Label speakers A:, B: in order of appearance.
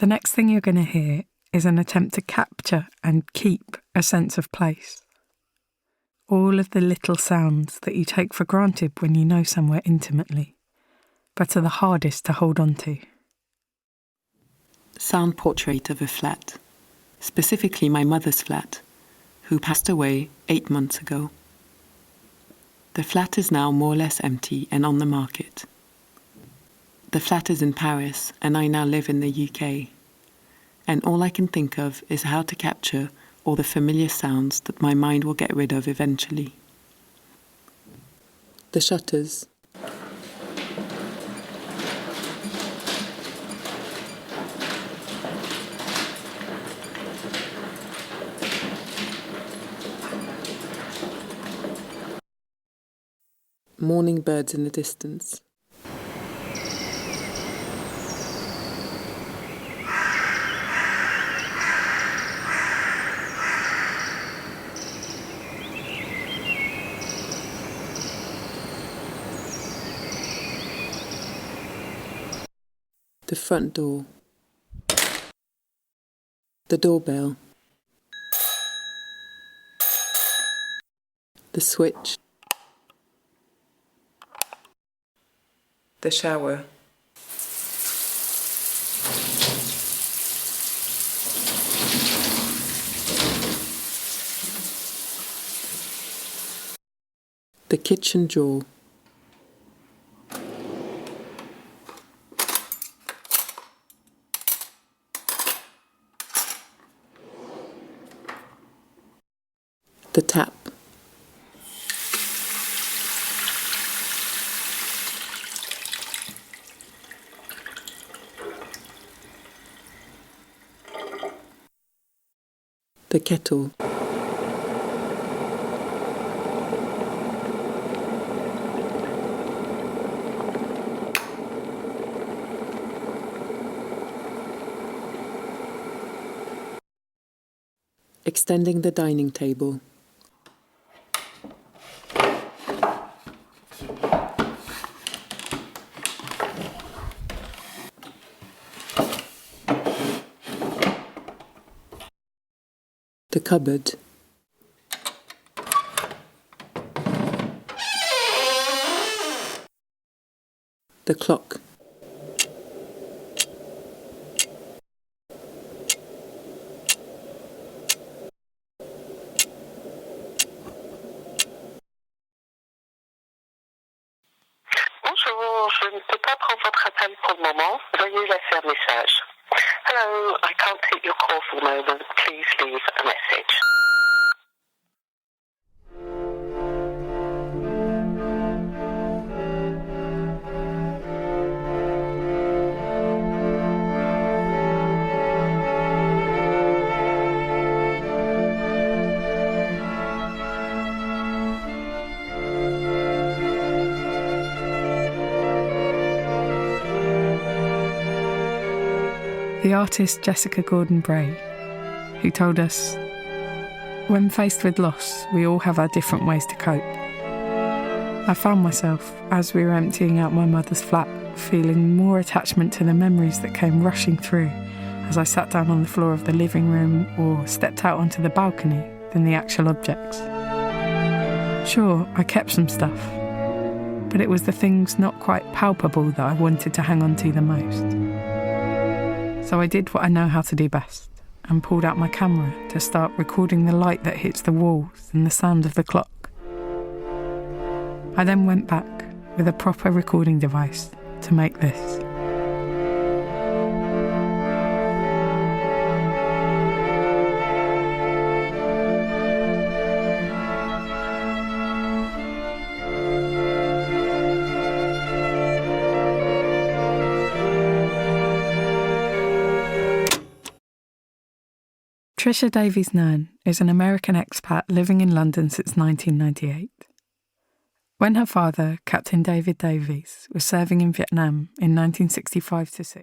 A: The next thing you're going to hear is an attempt to capture and keep a sense of place. All of the little sounds that you take for granted when you know somewhere intimately, but are the hardest to hold on to.
B: Sound portrait of a flat, specifically my mother's flat, who passed away 8 months ago. The flat is now more or less empty and on the market. The flat is in Paris and I now live in the UK. And all I can think of is how to capture all the familiar sounds that my mind will get rid of eventually. The shutters. Morning birds in the distance. The front door. The doorbell. The switch. The shower. The kitchen drawer. The tap. The kettle. Extending the dining table. The cupboard. The clock.
C: Bonjour, je ne peux pas prendre votre appel pour le moment. Veuillez laisser un message. Hello, I can't take your call for the moment. Please leave a message.
A: The artist Jessica Gordon-Bray, who told us, when faced with loss, we all have our different ways to cope. I found myself, as we were emptying out my mother's flat, feeling more attachment to the memories that came rushing through as I sat down on the floor of the living room or stepped out onto the balcony than the actual objects. Sure, I kept some stuff, but it was the things not quite palpable that I wanted to hang on to the most. So I did what I know how to do best and pulled out my camera to start recording the light that hits the walls and the sound of the clock. I then went back with a proper recording device to make this. Trisha Davies-Nairn is an American expat living in London since 1998. When her father, Captain David Davies, was serving in Vietnam in 1965-6,